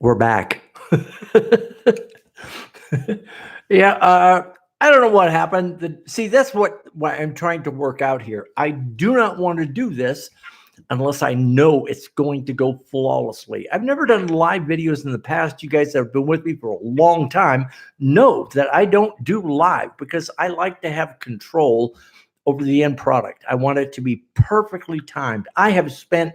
We're back. Yeah, I don't know what happened. See, that's what I'm trying to work out here. I do not want to do this unless I know it's going to go flawlessly. I've never done live videos in the past. You guys that have been with me for a long time know that I don't do live because I like to have control over the end product. I want it to be perfectly timed. I have spent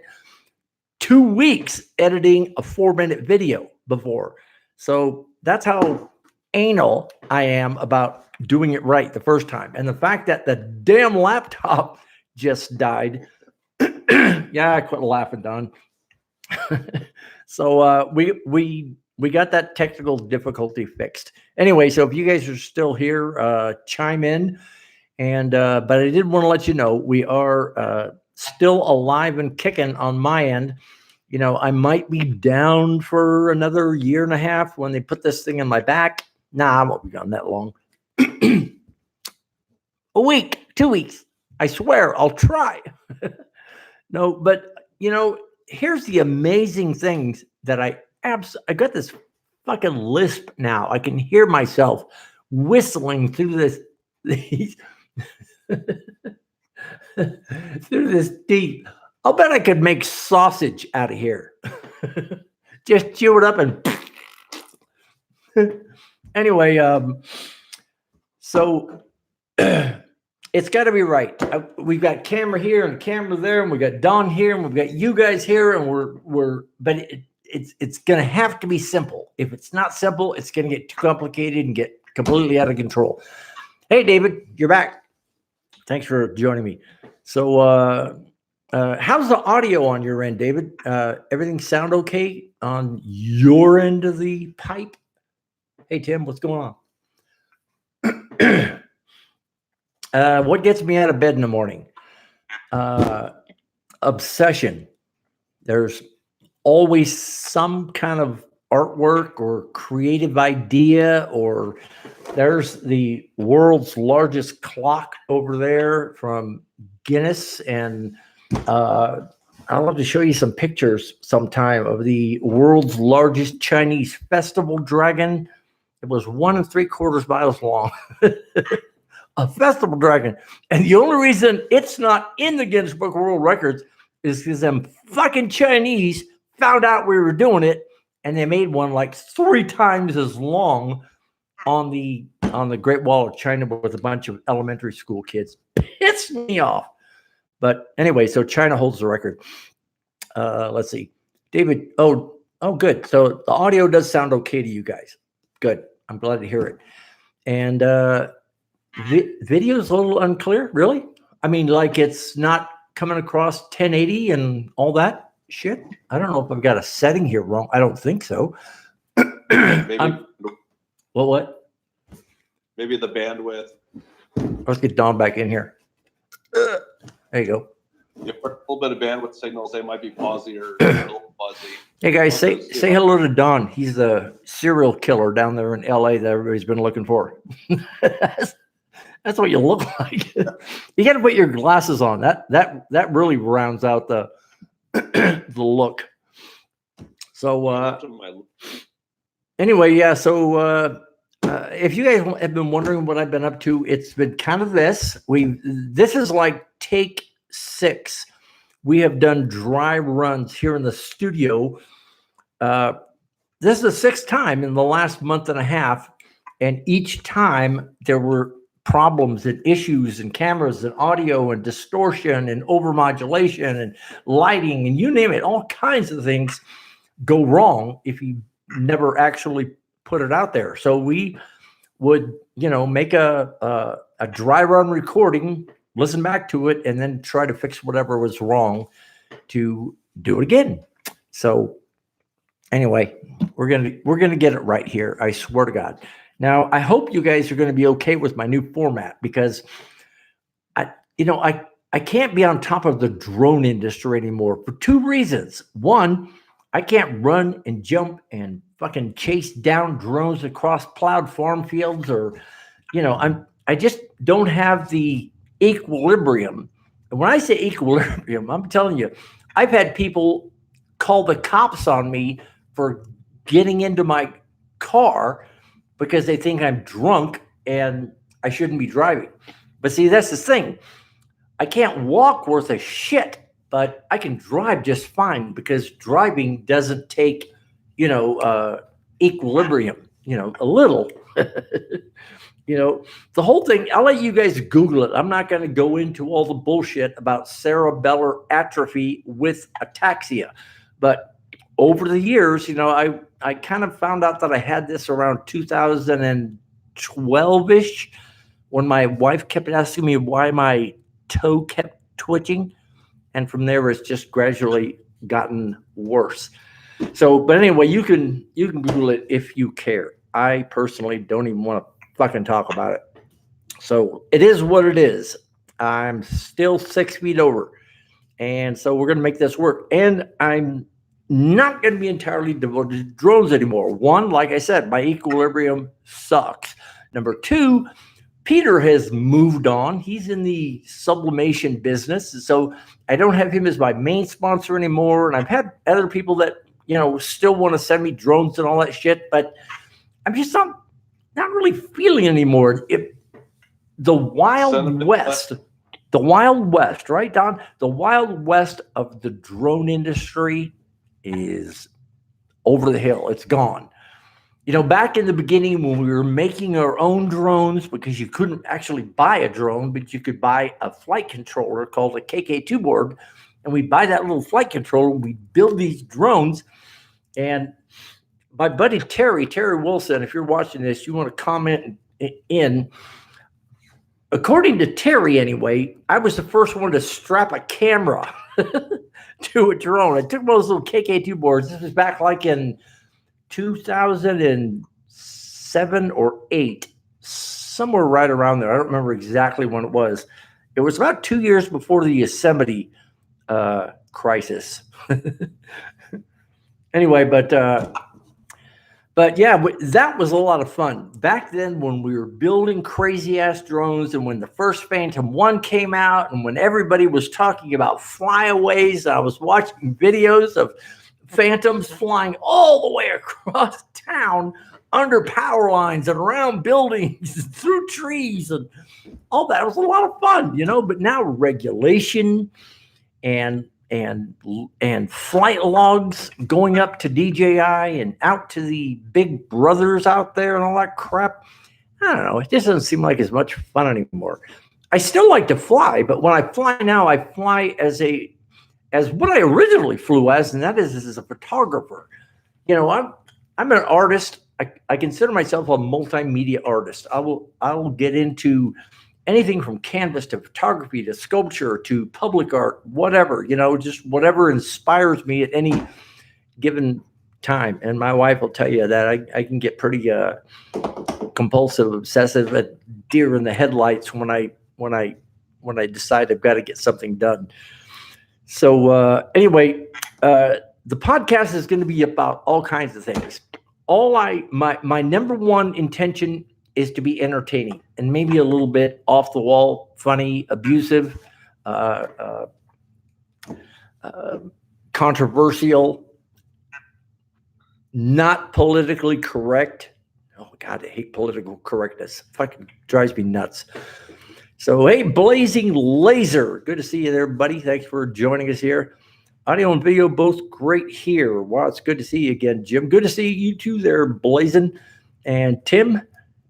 2 weeks editing a 4-minute video before. So that's how anal I am about doing it right the first time. And the fact that the damn laptop just died. Yeah, I quit laughing, Don. So we got that technical difficulty fixed. Anyway, so if you guys are still here, chime in. And but I did want to let you know we are still alive and kicking on my end. You know, I might be down for another 1.5 years when they put this thing in my back. Nah, I won't be gone that long. A week, 2 weeks. I swear, I'll try. No, but you know, here's the amazing things that I got this fucking lisp now. I can hear myself whistling through these through this deep. I'll bet I could make sausage out of here. Just chew it up and anyway, so it's got to be right. We've got camera here and camera there, and we got Don here, and we've got you guys here, and but it's going to have to be simple. If it's not simple, it's going to get too complicated and get completely out of control. Hey, David, you're back. Thanks for joining me. So, how's the audio on your end, David? Everything sound okay on your end of the pipe? Hey, Tim, what's going on? What gets me out of bed in the morning? Obsession. There's always some kind of artwork or creative idea, or there's the world's largest clock over there from Guinness, and I'd love to show you some pictures sometime of the world's largest Chinese festival dragon. It was 1 3/4 miles long. A festival dragon. And the only reason it's not in the Guinness Book of World Records is because them fucking Chinese found out we were doing it, and they made one like 3 times as long on the Great Wall of China with a bunch of elementary school kids. Pissed me off. But anyway, so China holds the record. Let's see. David, oh, good. So the audio does sound okay to you guys. Good. I'm glad to hear it. And video's a little unclear, really? I mean, like it's not coming across 1080 and all that shit? I don't know if I've got a setting here wrong. I don't think so. Maybe. What? Maybe the bandwidth. Let's get Don back in here. There you go. You put a little bit of bandwidth signals, they might be fuzzy or a little fuzzy. Hey guys, say hello to Don. He's the serial killer down there in LA that everybody's been looking for. That's what you look like. You got to put your glasses on. That really rounds out the the look. So anyway, yeah. So if you guys have been wondering what I've been up to, it's been kind of this. This is like take 6. We have done dry runs here in the studio. This is the 6th time in the last month and a half, and each time there were problems and issues and cameras and audio and distortion and overmodulation and lighting and you name it. All kinds of things go wrong if you never actually put it out there. So we would, make a dry run recording, listen back to it, and then try to fix whatever was wrong to do it again. So anyway, we're gonna get it right here. I swear to God. Now, I hope you guys are going to be okay with my new format because I can't be on top of the drone industry anymore for 2 reasons. One, I can't run and jump and fucking chase down drones across plowed farm fields, or, I just don't have the equilibrium. And when I say equilibrium, I'm telling you, I've had people call the cops on me for getting into my car because they think I'm drunk and I shouldn't be driving. But see, that's the thing. I can't walk worth a shit, but I can drive just fine because driving doesn't take, equilibrium, a little. The whole thing, I'll let you guys Google it. I'm not going to go into all the bullshit about cerebellar atrophy with ataxia. But over the years, I kind of found out that I had this around 2012-ish when my wife kept asking me why my toe kept twitching. And from there, it's just gradually gotten worse. So, but anyway, you can Google it if you care. I personally don't even want to fucking talk about it. So it is what it is. I'm still 6 feet over. And so we're going to make this work. And I'm not going to be entirely devoted to drones anymore. One, like I said, my equilibrium sucks. Number two, Peter has moved on. He's in the sublimation business. So I don't have him as my main sponsor anymore. And I've had other people that, still want to send me drones and all that shit. But I'm just not really feeling anymore. The Wild West, right, Don? The Wild West of the drone industry is over the hill. It's gone. Back in the beginning when we were making our own drones, because you couldn't actually buy a drone, but you could buy a flight controller called a KK2 board, and we buy that little flight controller, we build these drones, and my buddy Terry Wilson, if you're watching this, you want to comment in. According to Terry, anyway, I was the first one to strap a camera to a drone. I took one of those little KK2 boards. This was back like in 2007 or 8, somewhere right around there. I don't remember exactly when it was. It was about 2 years before the Yosemite crisis. Anyway, but yeah, that was a lot of fun. Back then when we were building crazy ass drones and when the first Phantom 1 came out and when everybody was talking about flyaways, I was watching videos of Phantoms flying all the way across town under power lines and around buildings, through trees and all that. It was a lot of fun, but now regulation and flight logs going up to DJI and out to the big brothers out there and all that crap. I don't know. It just doesn't seem like as much fun anymore. I still like to fly, but when I fly now, I fly as what I originally flew as, and that is as a photographer. I'm an artist. I consider myself a multimedia artist. I will get into anything from canvas to photography to sculpture to public art, whatever, just whatever inspires me at any given time. And my wife will tell you that I can get pretty compulsive, obsessive, at deer in the headlights when I decide I've got to get something done. So anyway, the podcast is going to be about all kinds of things. My number one intention is to be entertaining and maybe a little bit off the wall, funny, abusive, controversial, not politically correct. Oh God, I hate political correctness. Fucking drives me nuts. So, hey, Blazing Laser, good to see you there, buddy. Thanks for joining us here. Audio and video both great here. Wow, it's good to see you again, Jim. Good to see you too there, Blazing. And Tim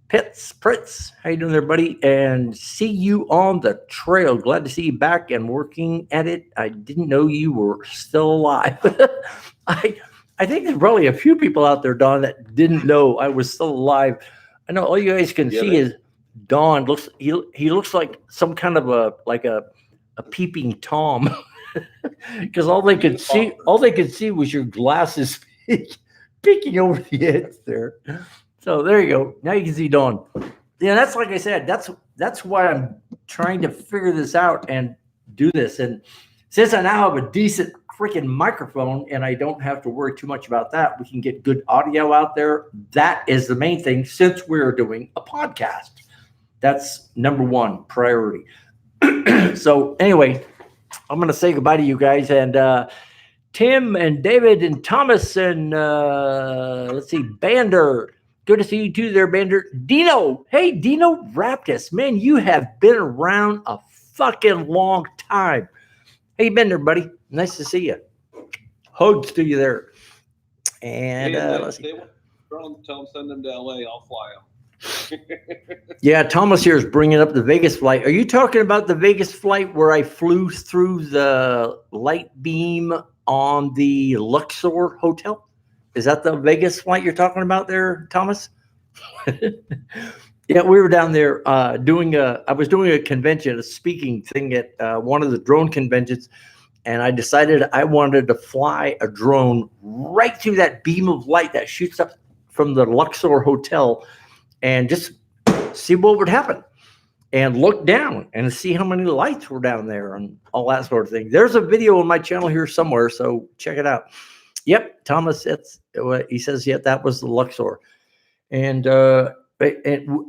Pritz, how you doing there, buddy? And see you on the trail. Glad to see you back and working at it. I didn't know you were still alive. I think there's probably a few people out there, Don, that didn't know I was still alive. I know all you guys can see is Don he looks like some kind of a peeping Tom, because all they could see was your glasses peeking over the edge there. So there you go. Now you can see Dawn. Yeah, that's like I said. That's why I'm trying to figure this out and do this. And since I now have a decent freaking microphone and I don't have to worry too much about that, we can get good audio out there. That is the main thing since we're doing a podcast. That's number one priority. So anyway, I'm going to say goodbye to you guys. And Tim and David and Thomas and let's see, Bander. Good to see you too there, Bander. Dino. Hey, Dino Raptus. Man, you have been around a fucking long time. How you been there, buddy? Nice to see you. Hugs to you there. And let's see. They want to tell them, send them to LA. I'll fly them. Yeah, Thomas here is bringing up the Vegas flight. Are you talking about the Vegas flight where I flew through the light beam on the Luxor Hotel? Is that the Vegas flight you're talking about there, Thomas? Yeah, we were down there I was doing a convention, a speaking thing at one of the drone conventions, and I decided I wanted to fly a drone right through that beam of light that shoots up from the Luxor Hotel and just see what would happen and look down and see how many lights were down there and all that sort of thing. There's a video on my channel here somewhere, so check it out. Yep, Thomas, he says, yeah, that was the Luxor. And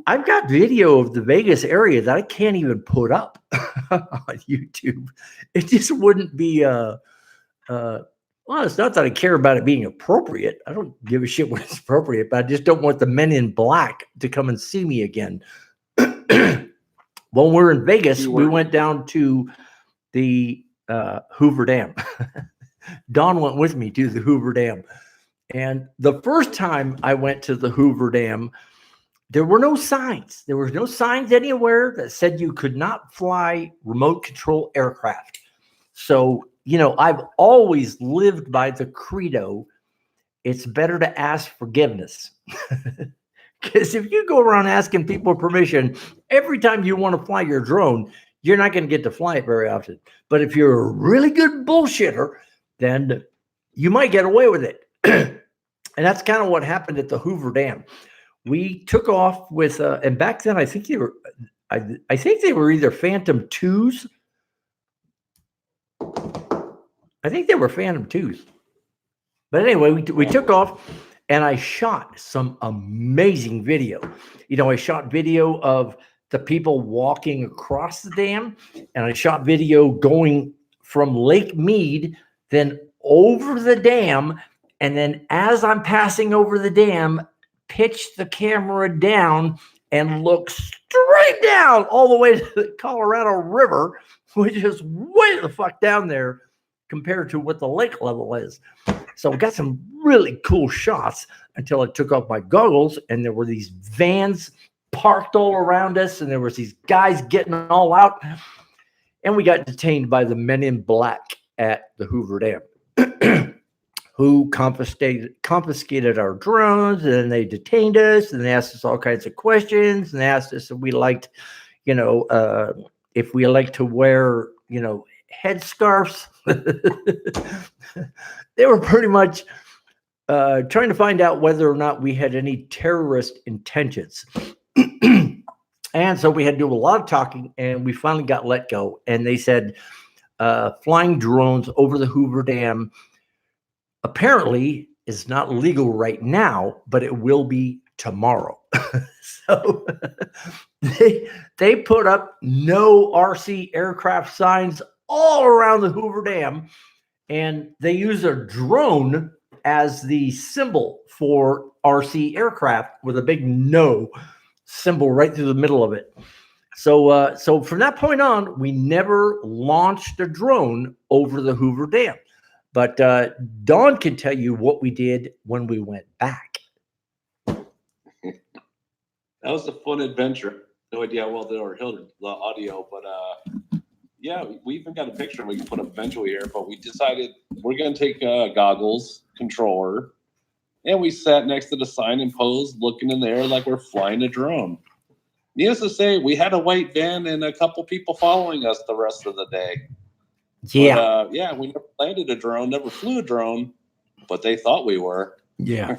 I've got video of the Vegas area that I can't even put up on YouTube. It just wouldn't be well, it's not that I care about it being appropriate. I don't give a shit when it's appropriate, but I just don't want the men in black to come and see me again. When we're in Vegas, we went down to the Hoover Dam. Don went with me to the Hoover Dam. And the first time I went to the Hoover Dam, there were no signs. There was no signs anywhere that said you could not fly remote control aircraft. So, you know, I've always lived by the credo, it's better to ask forgiveness. Because if you go around asking people permission every time you want to fly your drone, you're not going to get to fly it very often. But if you're a really good bullshitter, then you might get away with it. And that's kind of what happened at the Hoover Dam. We took off with, and back then I think they were either Phantom 2s. I think they were Phantom 2s. But anyway, we took off and I shot some amazing video. You know, I shot video of the people walking across the dam, and I shot video going from Lake Mead, then over the dam. And then as I'm passing over the dam, pitch the camera down and look straight down all the way to the Colorado River, which is way the fuck down there compared to what the lake level is. So we got some really cool shots until I took off my goggles and there were these vans parked all around us and there was these guys getting all out, and we got detained by the men in black at the Hoover Dam. Who confiscated our drones, and then they detained us, and they asked us all kinds of questions, and they asked us if we liked, you know, if we like to wear, you know, headscarves. They were pretty much trying to find out whether or not we had any terrorist intentions. And so we had to do a lot of talking, and we finally got let go. And they said flying drones over the Hoover Dam apparently is not legal right now, but it will be tomorrow. So they put up no RC aircraft signs all around the Hoover Dam, and they use a drone as the symbol for RC aircraft with a big no symbol right through the middle of it. So so from that point on, we never launched a drone over the Hoover Dam. But Dawn can tell you what we did when we went back. That was a fun adventure. No idea how well they were held the audio, but yeah, we even got a picture we can put up eventually here. But we decided we're going to take goggles, controller, and we sat next to the sign and posed, looking in the air like we're flying a drone. Needless to say, we had a white van and a couple people following us the rest of the day. Yeah. But, yeah, we never landed a drone, never flew a drone, but they thought we were. Yeah,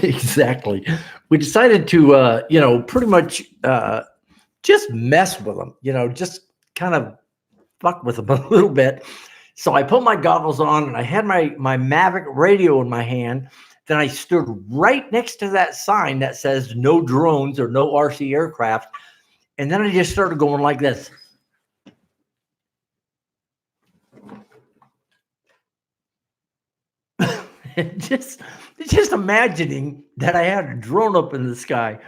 exactly. We decided to, you know, pretty much just mess with them, you know, just kind of fuck with them a little bit. So I put my goggles on and I had my Mavic radio in my hand. Then I stood right next to that sign that says no drones or no RC aircraft. And then I just started going like this. And just imagining that I had a drone up in the sky.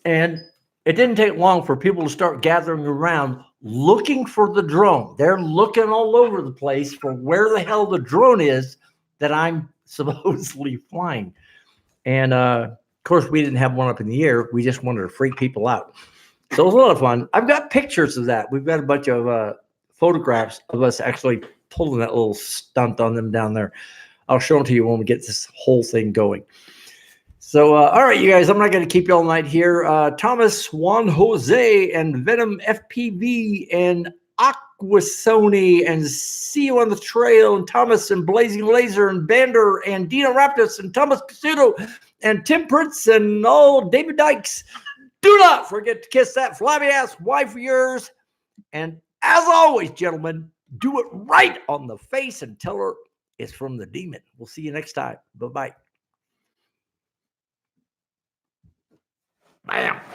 And it didn't take long for people to start gathering around looking for the drone. They're looking all over the place for where the hell the drone is that I'm supposedly flying. And of course, we didn't have one up in the air. We just wanted to freak people out. So it was a lot of fun. I've got pictures of that. We've got a bunch of photographs of us actually pulling that little stunt on them down there. I'll show them to you when we get this whole thing going. So, all right, you guys, I'm not going to keep you all night here. Thomas, Juan Jose, and Venom FPV, and Aquasony, and See You on the Trail, and Thomas, and Blazing Laser, and Bander, and Dino Raptus, and Thomas Casuto, and Tim Prince, and all David Dykes. Do not forget to kiss that flabby ass wife of yours. And as always, gentlemen, do it right on the face and tell her it's from the demon. We'll see you next time. Bye-bye. Bam.